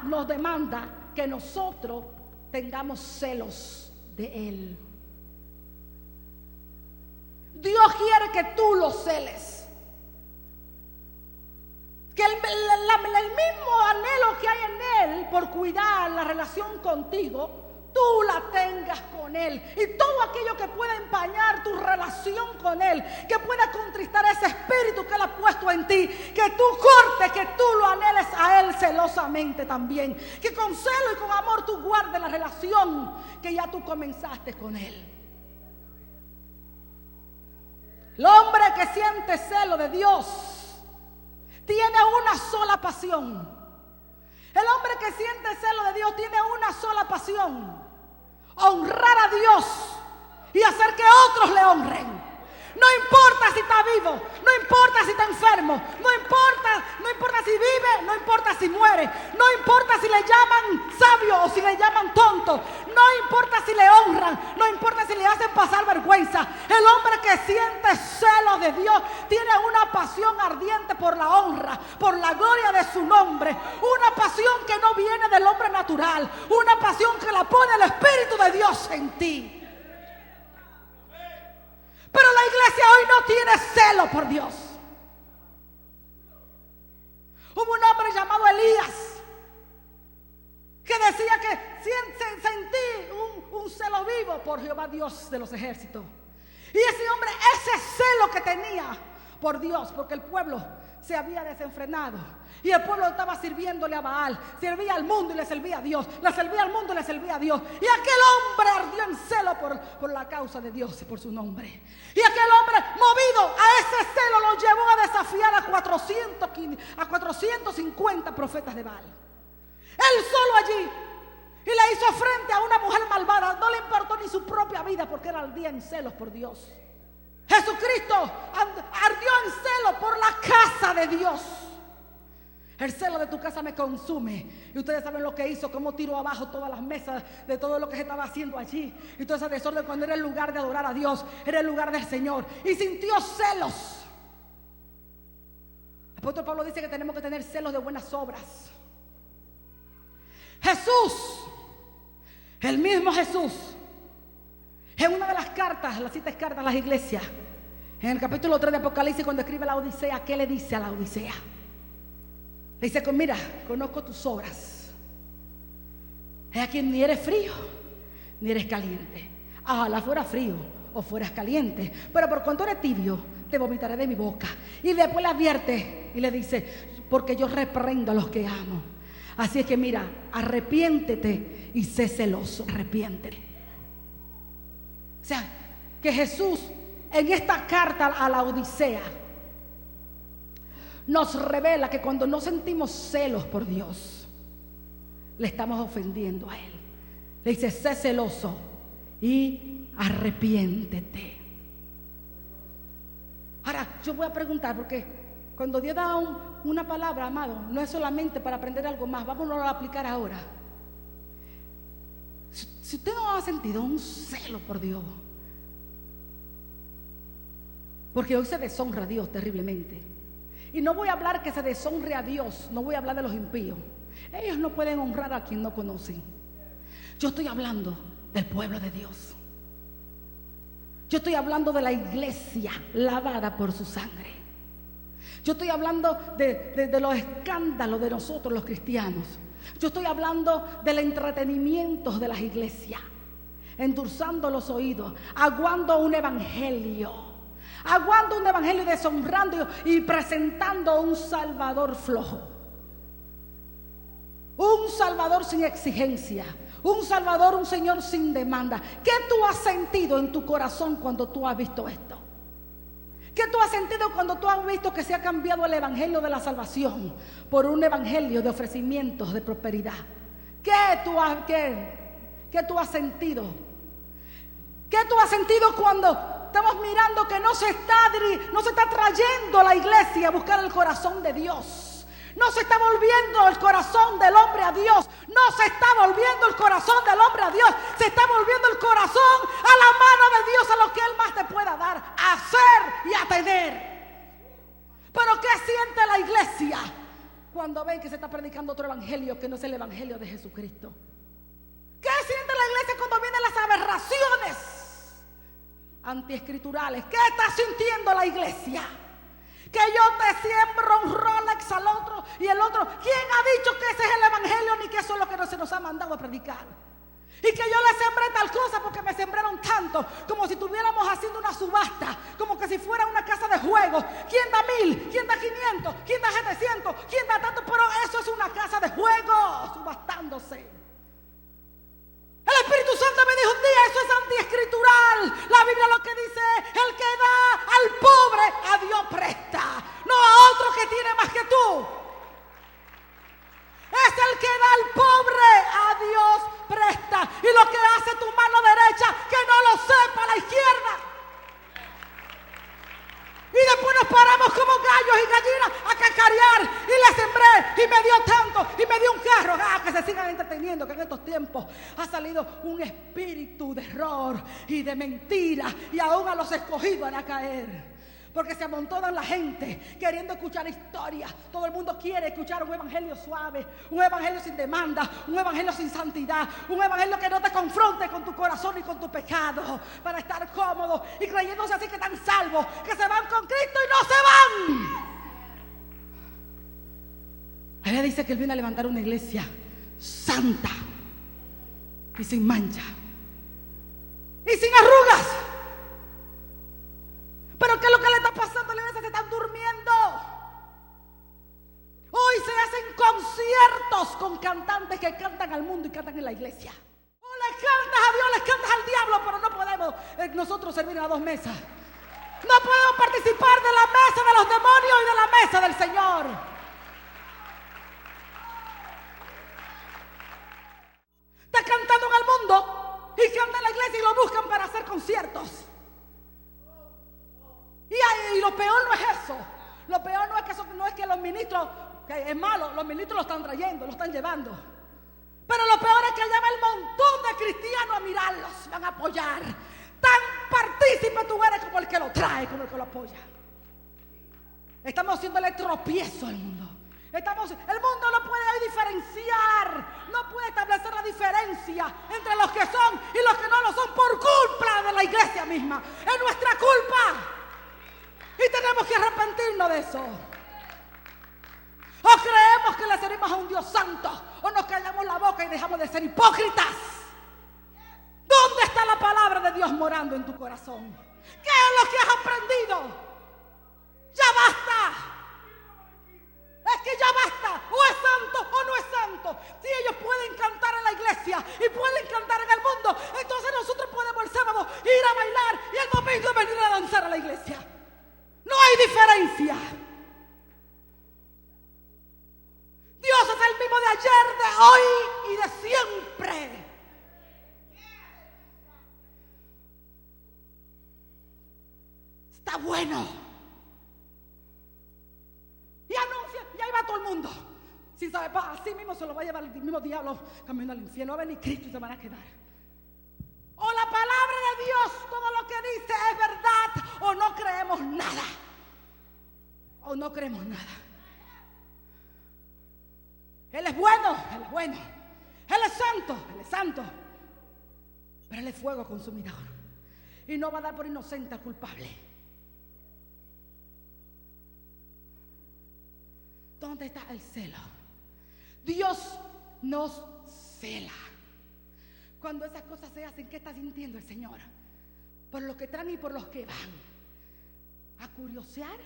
que nosotros tengamos celos de Él. Dios quiere que tú lo celes, que el mismo anhelo que hay en Él por cuidar la relación contigo, tú la tengas con Él. Y todo aquello que pueda empañar tu relación con Él, que pueda contristar ese espíritu que Él ha puesto en ti, que tú cortes, que tú lo anheles a Él celosamente también. Que con celo y con amor tú guardes la relación que ya tú comenzaste con Él. El hombre que siente celo de Dios tiene una sola pasión. El hombre que siente celo de Dios tiene una sola pasión: honrar a Dios y hacer que otros le honren. No importa si está vivo, no importa si está enfermo, no importa si vive, no importa si muere, no importa si le llaman sabio o si le llaman tonto, no importa si le honran, no importa si le hacen pasar vergüenza. El hombre que siente celo de Dios tiene una pasión ardiente por la honra, por la gloria de su nombre, una pasión que no viene del hombre natural, una pasión que la pone el Espíritu de Dios en ti. Pero la iglesia hoy no tiene celo por Dios. Hubo un hombre llamado Elías que decía que sentí un celo vivo por Jehová Dios de los ejércitos. Y ese hombre, ese celo que tenía por Dios, porque el pueblo se había desenfrenado y el pueblo estaba sirviéndole a Baal, servía al mundo y le servía a Dios, le servía al mundo y le servía a Dios, y aquel hombre ardió en celo por la causa de Dios y por su nombre. Y aquel hombre, movido a ese celo, lo llevó a desafiar a 450 profetas de Baal. Él solo allí, y le hizo frente a una mujer malvada. No le importó ni su propia vida, porque era ardía en celos por Dios. Jesucristo ardió en celo por la casa de Dios. El celo de tu casa me consume. Y ustedes saben lo que hizo, cómo tiró abajo todas las mesas de todo lo que se estaba haciendo allí. Y todo ese desorden, cuando era el lugar de adorar a Dios, era el lugar del Señor. Y sintió celos. El apóstol Pablo dice que tenemos que tener celos de buenas obras. Jesús, el mismo Jesús, en una de las cartas, las 7 cartas a las iglesias, en el capítulo 3 de Apocalipsis, cuando escribe la Odisea, ¿qué le dice a la Odisea? Le dice: mira, conozco tus obras. Es aquí, ni eres frío ni eres caliente. Ojalá fuera frío o fueras caliente, pero por cuanto eres tibio, te vomitaré de mi boca. Y después le advierte y le dice: porque yo reprendo a los que amo. Así es que mira, arrepiéntete y sé celoso. Arrepiéntete. O sea, que Jesús en esta carta a la Odisea nos revela que cuando no sentimos celos por Dios, le estamos ofendiendo a Él. Le dice: sé celoso y arrepiéntete. Ahora, yo voy a preguntar, porque cuando Dios da una palabra, amado, no es solamente para aprender algo más. Vámonos a aplicar ahora. Si usted no ha sentido un celo por Dios, porque hoy se deshonra a Dios terriblemente. Y no voy a hablar que se deshonre a Dios, no voy a hablar de los impíos. Ellos no pueden honrar a quien no conocen. Yo estoy hablando del pueblo de Dios. Yo estoy hablando de la iglesia lavada por su sangre. Yo estoy hablando de los escándalos de nosotros los cristianos. Yo estoy hablando del entretenimiento de las iglesias, endulzando los oídos, aguando un evangelio deshonrando y presentando un salvador flojo, un salvador sin exigencia, un salvador, un Señor sin demanda. ¿Qué tú has sentido en tu corazón cuando tú has visto esto? ¿Qué tú has sentido cuando tú has visto que se ha cambiado el evangelio de la salvación por un evangelio de ofrecimientos de prosperidad? ¿Qué tú has sentido? ¿Qué tú has sentido cuando estamos mirando que no se está trayendo la iglesia a buscar el corazón de Dios? No se está volviendo el corazón del hombre a Dios. No se está volviendo el corazón del hombre a Dios. Se está volviendo el corazón a la mano de Dios, a lo que Él más te pueda dar, a hacer y a tener. Pero ¿qué siente la iglesia cuando ven que se está predicando otro evangelio que no es el evangelio de Jesucristo? ¿Qué siente la iglesia cuando vienen las aberraciones antiescriturales? ¿Qué está sintiendo la iglesia? Que yo te siembro un Rolex al otro y el otro. ¿Quién ha dicho que ese es el evangelio ni que eso es lo que se nos ha mandado a predicar? Y que yo le sembré tal cosa porque me sembraron tanto, como si estuviéramos haciendo una subasta, como que si fuera una casa de juegos. ¿Quién da 1000? ¿Quién da 500? ¿Quién da 700? ¿Quién da tanto? Pero eso es una casa de juegos, subastándose. El Espíritu Santo me dijo un día: eso es antiescritural. La Biblia lo que dice es: el que da al pobre, a Dios presta, no a otro que tiene más que tú. Es el que da al pobre, a Dios presta. Y lo que hace tu mano derecha, que no lo sepa la izquierda. Y después nos paramos como gallos y gallinas a cacarear. Y le sembré y me dio tanto y me dio un carro. Que se sigan entreteniendo, que en estos tiempos ha salido un espíritu de error y de mentira. Y aún a los escogidos van a caer. Porque se amontonan la gente queriendo escuchar historias. Todo el mundo quiere escuchar un evangelio suave, un evangelio sin demanda, un evangelio sin santidad, un evangelio que no te confronte con tu corazón y con tu pecado, para estar cómodo y creyéndose así que están salvos, que se van con Cristo y no se van. La Biblia dice que Él viene a levantar una iglesia santa y sin mancha y sin arrugas. Pero ¿qué es lo que le está pasando a la iglesia? Se están durmiendo. Hoy se hacen conciertos con cantantes que cantan al mundo y cantan en la iglesia. O le cantas a Dios, le cantas al diablo, pero no podemos nosotros servir en las dos mesas. No podemos participar de la mesa de los demonios y de la mesa del Señor. Está cantando en el mundo y canta en la iglesia y lo buscan para hacer conciertos. Y lo peor no es eso. Lo peor no es que los ministros, que es malo, los ministros lo están trayendo, lo están llevando. Pero lo peor es que allá va el montón de cristianos a mirarlos, van a apoyar. Tan partícipe tú eres como el que lo trae, como el que lo apoya. Estamos haciéndole tropiezo al mundo. El mundo no puede hoy diferenciar, no puede establecer la diferencia entre los que son y los que no lo son por culpa de la iglesia misma. Es nuestra culpa. Y tenemos que arrepentirnos de eso. O creemos que le servimos a un Dios santo, o nos callamos la boca y dejamos de ser hipócritas. ¿Dónde está la palabra de Dios morando en tu corazón? ¿Qué es lo que has aprendido? ¡Ya basta! Es que ya basta, o es santo o no es santo. Si ellos pueden cantar en la iglesia y pueden cantar en el mundo, entonces nosotros podemos el sábado ir a bailar y el domingo venir a danzar a la iglesia. No hay diferencia. Dios es el mismo de ayer, de hoy y de siempre. Está bueno. Y anuncia, y ahí va todo el mundo. Si sabe, así mismo se lo va a llevar el mismo diablo camino al infierno. Va a venir Cristo y se van a quedar. O la palabra de Dios, todo lo que dice es verdad, o no creemos nada. O no creemos nada. Él es bueno, Él es bueno. Él es santo, Él es santo. Pero Él es fuego consumidor. Y no va a dar por inocente al culpable. ¿Dónde está el celo? Dios nos cela. Cuando esas cosas se hacen, ¿qué está sintiendo el Señor? Por los que traen y por los que van a curiosear.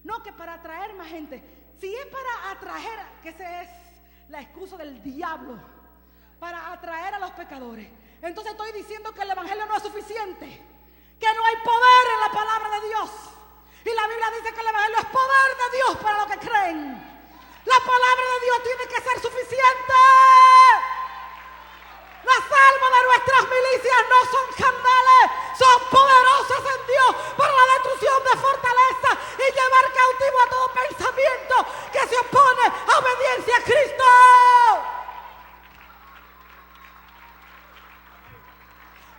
No que para atraer más gente. Si es para atraer, que esa es la excusa del diablo, para atraer a los pecadores, entonces estoy diciendo que el evangelio no es suficiente, que no hay poder en la palabra de Dios. Y la Biblia dice que el evangelio es poder de Dios para los que creen. La palabra de Dios tiene que ser suficiente. Las almas de nuestras milicias no son carnales, son poderosas en Dios para la destrucción de fortaleza y llevar cautivo a todo pensamiento que se opone a obediencia a Cristo.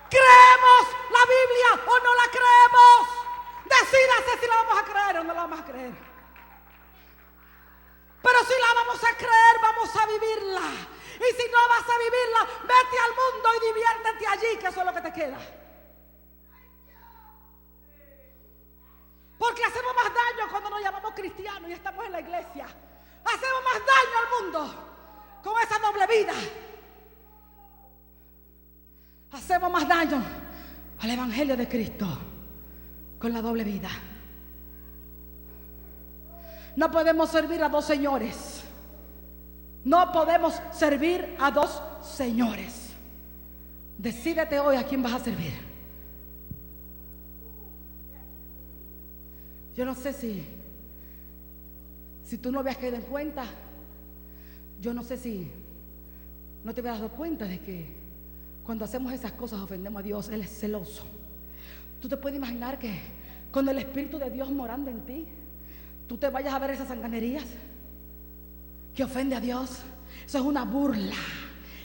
¿Creemos la Biblia o no la creemos? Decídase si la vamos a creer o no la vamos a creer. Pero si la vamos a creer, vamos a vivirla. Y si no vas a vivirla, vete al mundo y diviértete allí, que eso es lo que te queda. Porque hacemos más daño cuando nos llamamos cristianos y estamos en la iglesia. Hacemos más daño al mundo con esa doble vida. Hacemos más daño al evangelio de Cristo con la doble vida. No podemos servir a dos señores. No podemos servir a dos señores. Decídete hoy a quién vas a servir. Yo no sé si tú no habías caído en cuenta. Yo no sé si no te habías dado cuenta de que cuando hacemos esas cosas ofendemos a Dios. Él es celoso. Tú te puedes imaginar que con el Espíritu de Dios morando en ti, tú te vayas a ver esas sanganerías que ofende a Dios. Eso es una burla.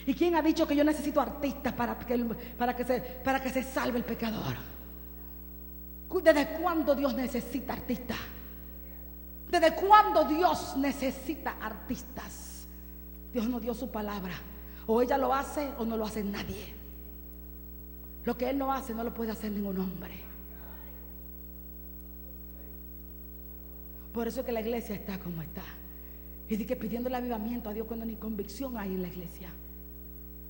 ¿Y quién ha dicho que yo necesito artistas para que se salve el pecador? ¿Desde cuándo Dios necesita artistas? ¿Desde cuándo Dios necesita artistas? Dios nos dio su palabra. O ella lo hace o no lo hace nadie. Lo que Él no hace no lo puede hacer ningún hombre. Por eso es que la iglesia está como está. Y dice que pidiendo el avivamiento a Dios cuando ni convicción hay en la iglesia.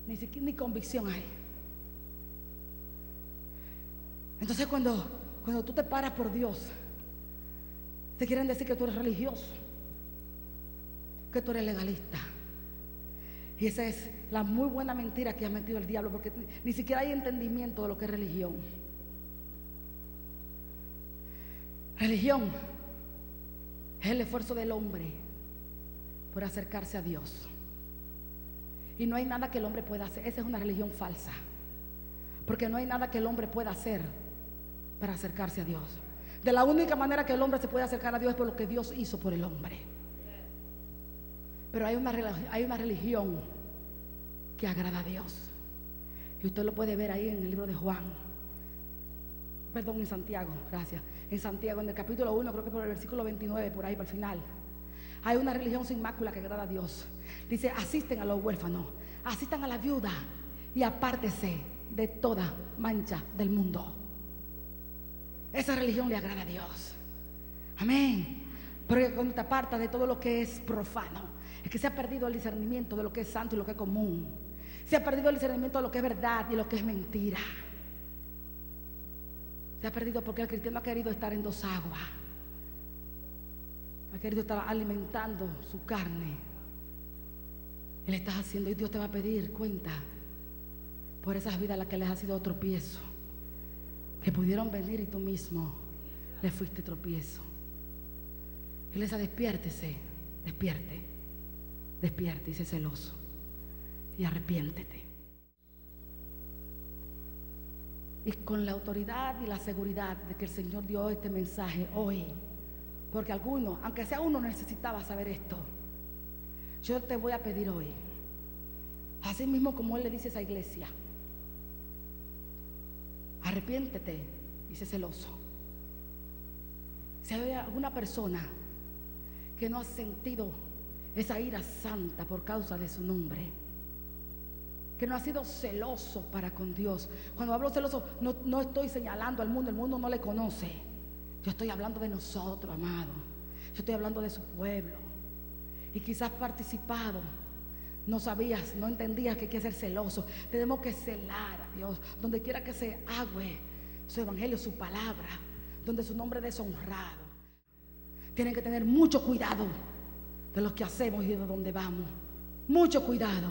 Ni convicción hay. Entonces cuando tú te paras por Dios, te quieren decir que tú eres religioso, que tú eres legalista. Y esa es la muy buena mentira que ha metido el diablo, porque ni siquiera hay entendimiento de lo que es religión. Religión es el esfuerzo del hombre por acercarse a Dios. Y no hay nada que el hombre pueda hacer. Esa es una religión falsa, porque no hay nada que el hombre pueda hacer para acercarse a Dios. De la única manera que el hombre se puede acercar a Dios es por lo que Dios hizo por el hombre. Pero hay una religión que agrada a Dios. Y usted lo puede ver ahí en el libro de Juan. Perdón, en Santiago, gracias. En Santiago, en el capítulo 1, creo que por el versículo 29, por ahí, por el final. Hay una religión sin mácula que agrada a Dios. Dice, asisten a los huérfanos, asistan a la viuda y apártese de toda mancha del mundo. Esa religión le agrada a Dios. Amén. Porque cuando te apartas de todo lo que es profano, es que se ha perdido el discernimiento de lo que es santo y lo que es común. Se ha perdido el discernimiento de lo que es verdad y lo que es mentira. Se ha perdido porque el cristiano ha querido estar en dos aguas. Ha querido estar alimentando su carne. Y le estás haciendo, y Dios te va a pedir cuenta por esas vidas a las que les ha sido tropiezo, que pudieron venir y tú mismo le fuiste tropiezo. Y le dice, despiértese, despierte y sé celoso y arrepiéntete. Y con la autoridad y la seguridad de que el Señor dio este mensaje hoy, porque algunos, aunque sea uno, necesitaba saber esto. Yo te voy a pedir hoy, así mismo como Él le dice a esa iglesia, arrepiéntete y sé celoso. Si hay alguna persona que no ha sentido esa ira santa por causa de su nombre, que no ha sido celoso para con Dios. Cuando hablo celoso, no estoy señalando al mundo, el mundo no le conoce. Yo estoy hablando de nosotros, amado. Yo estoy hablando de su pueblo. Y quizás participado, no sabías, no entendías que hay que ser celoso. Tenemos que celar a Dios, donde quiera que se agüe su evangelio, su palabra, donde su nombre es deshonrado. Tienen que tener mucho cuidado de lo que hacemos y de dónde vamos. Mucho cuidado.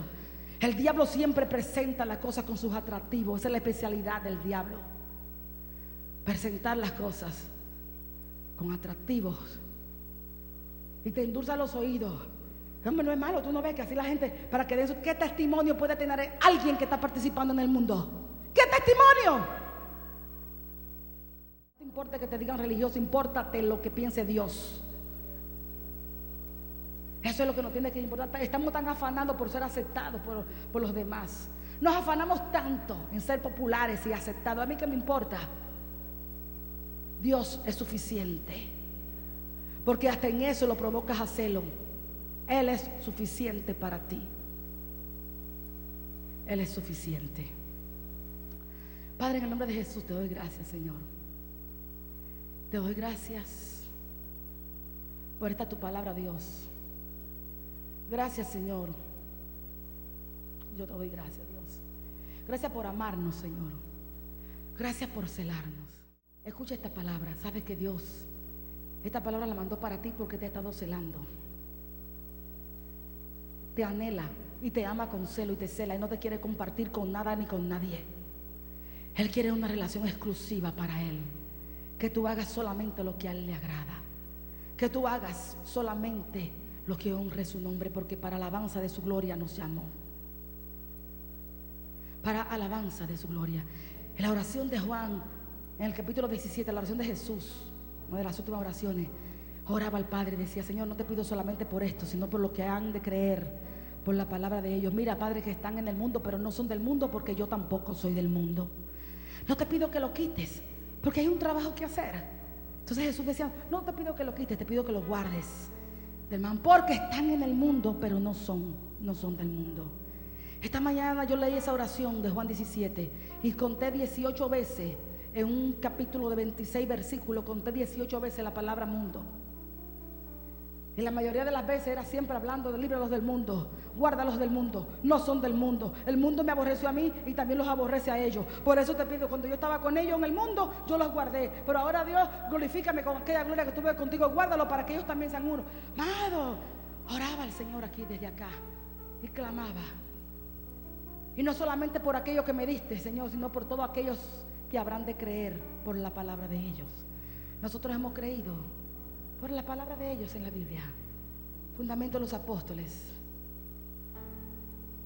El diablo siempre presenta las cosas con sus atractivos. Esa es la especialidad del diablo. Presentar las cosas con atractivos. Y te endulza los oídos. Hombre, no es malo, tú no ves que así la gente, para que den su, ¿qué testimonio puede tener alguien que está participando en el mundo? ¿Qué testimonio? No importa que te digan religioso, impórtate lo que piense Dios. Eso es lo que nos tiene que importar. Estamos tan afanados por ser aceptados por los demás. Nos afanamos tanto en ser populares y aceptados. A mí qué me importa. Dios es suficiente. Porque hasta en eso lo provocas a celo. Él es suficiente para ti. Él es suficiente. Padre, en el nombre de Jesús te doy gracias, Señor. Te doy gracias por esta tu palabra, Dios. Gracias, Señor. Yo te doy gracias, Dios. Gracias por amarnos, Señor. Gracias por celarnos. Escucha esta palabra. Sabes que Dios, esta palabra la mandó para ti porque te ha estado celando. Te anhela y te ama con celo y te cela y no te quiere compartir con nada ni con nadie. Él quiere una relación exclusiva para Él. Que tú hagas solamente lo que a Él le agrada. Que tú hagas solamente lo que honre su nombre, porque para alabanza de su gloria nos llamó. Para alabanza de su gloria. En la oración de Juan, en el capítulo 17, la oración de Jesús, una de las últimas oraciones, oraba al Padre y decía: Señor, no te pido solamente por esto, sino por lo que han de creer por la palabra de ellos. Mira, Padre, que están en el mundo, pero no son del mundo, porque yo tampoco soy del mundo. No te pido que lo quites, Porque hay un trabajo que hacer. Entonces Jesús decía, no te pido que lo quites, te pido que lo guardes del mal, porque están en el mundo, pero no son del mundo. Esta mañana yo leí esa oración de Juan 17 y conté 18 veces, en un capítulo de 26 versículos, conté 18 veces la palabra mundo. Y la mayoría de las veces era siempre hablando de líbralos del mundo, guárdalos del mundo, no son del mundo. El mundo me aborreció a mí y también los aborrece a ellos. Por eso te pido, cuando yo estaba con ellos en el mundo, yo los guardé. Pero ahora, Dios, glorifícame con aquella gloria que tuve contigo, guárdalo para que ellos también sean uno. Amado, oraba al Señor aquí desde acá y clamaba. Y no solamente por aquello que me diste, Señor, sino por todos aquellos que habrán de creer por la palabra de ellos. Nosotros hemos creído por la palabra de ellos en la Biblia, fundamento de los apóstoles,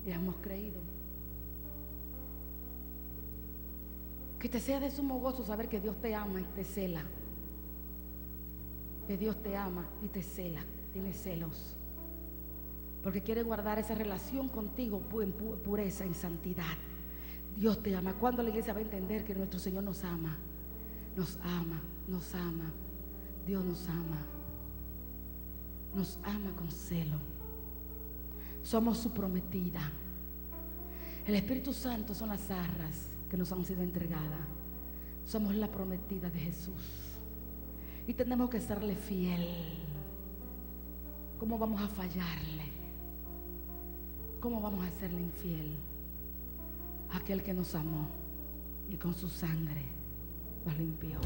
y hemos creído. Que te sea de sumo gozo saber que Dios te ama y te cela, que Dios te ama y te cela, tiene celos, porque quiere guardar esa relación contigo en pureza, en santidad. Dios te ama. ¿Cuándo la iglesia va a entender que nuestro Señor nos ama? Nos ama, nos ama. Dios nos ama con celo. Somos su prometida. El Espíritu Santo son las arras que nos han sido entregadas. Somos la prometida de Jesús y tenemos que serle fiel. ¿Cómo vamos a fallarle? ¿Cómo vamos a serle infiel a aquel que nos amó y con su sangre nos limpió?